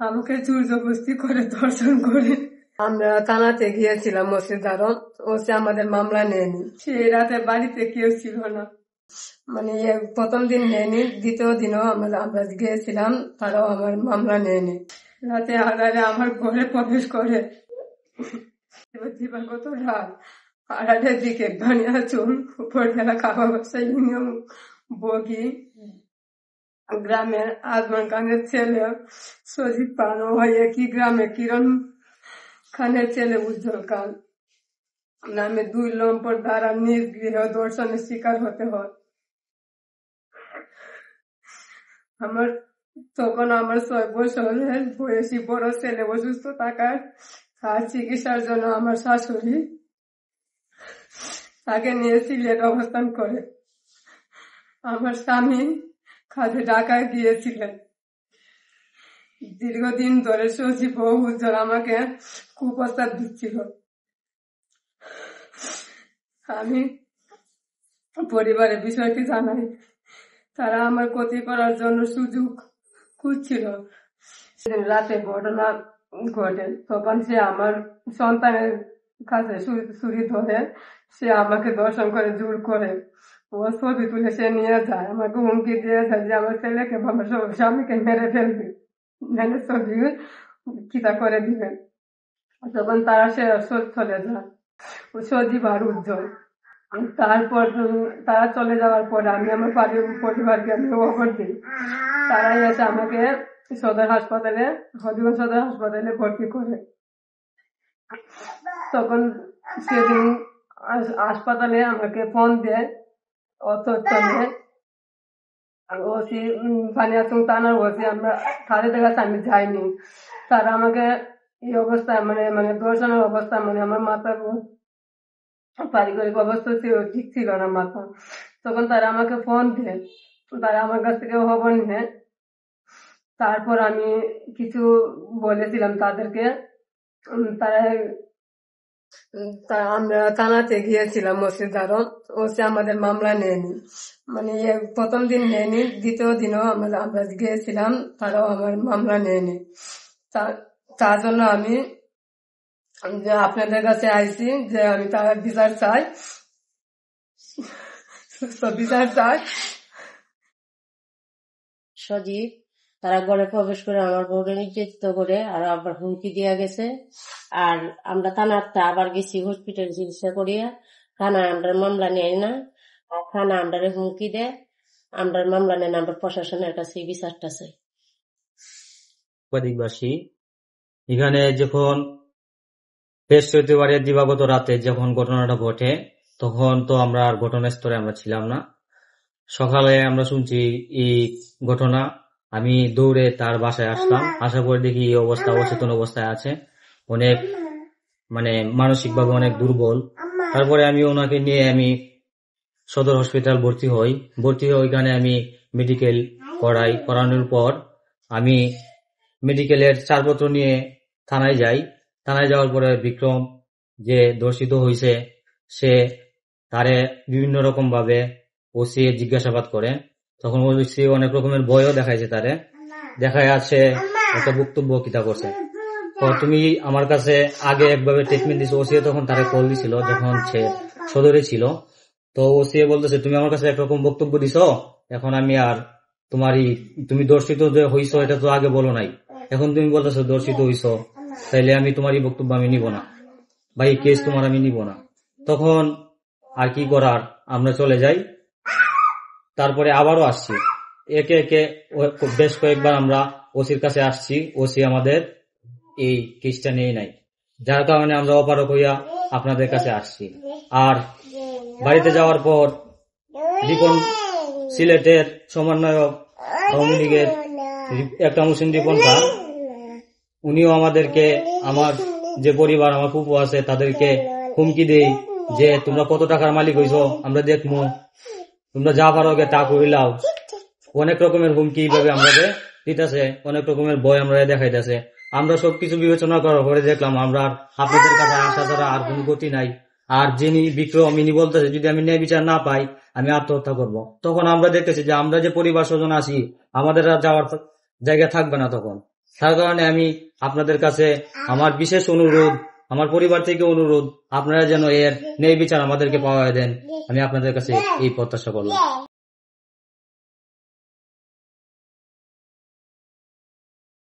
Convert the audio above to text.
আমাকে জোর জবরদস্তি করে ধর্ষণ করে। আমরা থানাতে গিয়েছিলাম ওসির দ্বারা, ওসি আমাদের মামলা নেয়নি। সেই রাতে বাড়িতে কেউ ছিল না, মানে প্রথম দিন নেয়নি, দ্বিতীয় দিনও আমরা গিয়েছিলাম, তারাও আমার মামলা নেয়নি। রাতে আধারে আমার ঘরে প্রবেশ করে। দিবাগত রাত 8টার দিকে বানিয়াচুন উপজেলা খাওয়া ব্যবসা ইউনিয়ন বগি গ্রামের আজমান খানের ছেলে সজিব খান ও একই গ্রামে কিরণ খানের ছেলে উজ্জ্বল খান নামে 2 লম্পট দ্বারা নিজ গৃহ দর্শনের শিকার হতে হয়। তখন আমার 6 বছরের বয়সী বড় ছেলে অসুস্থ থাকার তার চিকিৎসার জন্য আমার শাশুড়ি তাকে নিয়ে সিলেট অবস্থান করে। আমার স্বামী কাজে ঢাকায় গিয়েছিলেন। দীর্ঘদিন ধরে সজীব ও উজ্জ্বল আমাকে কুপ্রস্তাব দিচ্ছিল। আমি পরিবারের বিষয়টি জানাই, তারা আমার ক্ষতি করার জন্য সুযোগ খুঁজছিল। সেদিন রাতে ঘটনা ঘটে, তখন সে আমার সন্তানের কাছে ছুরি ধরে সে আমাকে দর্শন করে জোর করে ও ছবি তুলে সে নিয়ে যায়, আমাকে হুমকি দিয়ে যায় যে আমার ছেলেকে আমার স্বামীকে মেরে ফেলবে, মেরে ছবি কিতা করে দিবেন। তখন তারা সে চলে যায়, সজীব আর উজ্জ্বল। তারপর তারা চলে যাওয়ার পরে আমি আমার পরিবারকে আমি খবর দিই। তারাই এসে আমাকে হবিগঞ্জ সদর হাসপাতালে ভর্তি করে। তখন সেদিন হাসপাতালে আমাকে ফোন দেয় অতঃস্থলে ওসি বানিয়াচং থানার ওসি, আমরা তাদের কাছে আমি যাইনি। তারা আমাকে এই অবস্থায় মানে দর্শনের অবস্থা, মানে আমার মাথার পারিবারিক অবস্থা ঠিক ছিল না মাথা। তখন তারা আমাকে ফোন দেয়, তারা আমার কাছ থেকে খবর নেয়। তারপর আমি কিছু বলেছিলাম তাদেরকে, আমরা থানাতে গিয়েছিলাম ওসির দ্বারা, ওসি আমাদের মামলা নেয়নি, মানে প্রথম দিন নেয়নি, দ্বিতীয় দিনও আমরা গিয়েছিলাম, তারাও আমার মামলা নেয়নি। তার জন্য আমি আপনাদের কাছে আইছি যে আমি তার বিচার চাই, বিচার চাই। সজীব তারা ঘরে প্রবেশ করে আমার বউকে নির্যাতিত করে আর আবার হুমকি দিয়া গেছে। আর আমরা থানাতে আবার গেছি হসপিটাল চিকিৎসা করিয়া, থানায় আমরা মামলা নেয় না, থানা আমরা হুমকি দেয়, আমরা মামলা নেন, আমরা প্রশাসনের কাছে বিচারটা চাই। সাংবাদিকবাসী এখানে যখন বৃহস্পতিবারে দিবাগত রাতে যখন ঘটনাটা ঘটে, তখন তো আমরা আর ঘটনাস্থলে আমরা ছিলাম না। সকালে আমরা শুনছি এই ঘটনা, আমি দৌড়ে তার বাসায় আসলাম, আসার পরে দেখি এই অবস্থা, অচেতন অবস্থায় আছে, অনেক মানে মানসিক ভাবে অনেক দুর্বল। তারপরে আমি ওনাকে নিয়ে আমি সদর হসপিটাল ভর্তি হই। ওইখানে আমি মেডিকেল করানোর পর আমি মেডিকেলের ছাড়পত্র নিয়ে থানায় যাই। থানায় যাওয়ার পরে বিক্রম যে ধর্ষিত হয়েছে সে তারে বিভিন্ন রকম ভাবে ওসি জিজ্ঞাসাবাদ করে। তখন ওসি অনেক রকমের ভয়ও দেখাইছে, তারে দেখায় আছে একটা বক্তব্য কিতা করছে। তো তুমি আমার কাছে আগে একভাবে ট্রিটমেন্ট দিছো, ওসি তখন তারে কল দিছিল যখন সে সদরে ছিল। তো ওসি বলতেছে তুমি আমার কাছে একরকম বক্তব্য দিছো, এখন আমি আর তুমি দর্শিত যে হইছো এটা তো আগে বলো নাই, এখন তুমি বলতেছো দর্শিত হইছো, তাইলে আমি তোমার এই বক্তব্য আমি নিব না, বা এই কেস তোমার আমি নিব না। তখন আর কি করার, আমরা চলে যাই। তারপরে আবারও আসছি, একে একে বেশ কয়েকবার আমরা ওসির কাছে আসছি, ওসি আমাদের এই কেসটা নিয়ে নাই, যার কারণে আমরা অপারক হইয়া আপনাদের কাছে আসছি। আর বাড়িতে যাওয়ার পর রিপন সিলেটের সমন্বয়ক আওয়ামী লীগের একটা মুসলিম রিপন খান, উনিও আমাদেরকে, আমার যে পরিবার আমার ফুপু আছে তাদেরকে হুমকি দেই যে তোমরা কত টাকার মালিক হইছো আমরা দেখবো, তোমরা যা পারো তা করিলাও। অনেক রকমের হুমকি এইভাবে আমাদের দিতেছে, অনেক রকমের ভয় আমরা দেখাইতেছে। আমরা সবকিছু বিবেচনা করার পরে দেখলাম আমরা আপনাদের কাছে আসা ছাড়া আর কোন গতি নাই। আর যিনি বিক্রম ইনি বলতেছে যদি আমি ন্যায় বিচার না পাই আমি আত্মহত্যা করব। তখন আমরা দেখতেছি যে আমরা যে পরিবার স্বজন আছি আমাদের আর যাওয়ার জায়গা থাকবে না। তখন তার কারণে আমি আপনাদের কাছে আমার বিশেষ অনুরোধ, আমার পরিবার থেকে অনুরোধ, আপনারা যেন এর ন্যায় বিচার আমাদেরকে পাওয়া দেন। আমি আপনাদের কাছে এই প্রত্যাশা করলাম।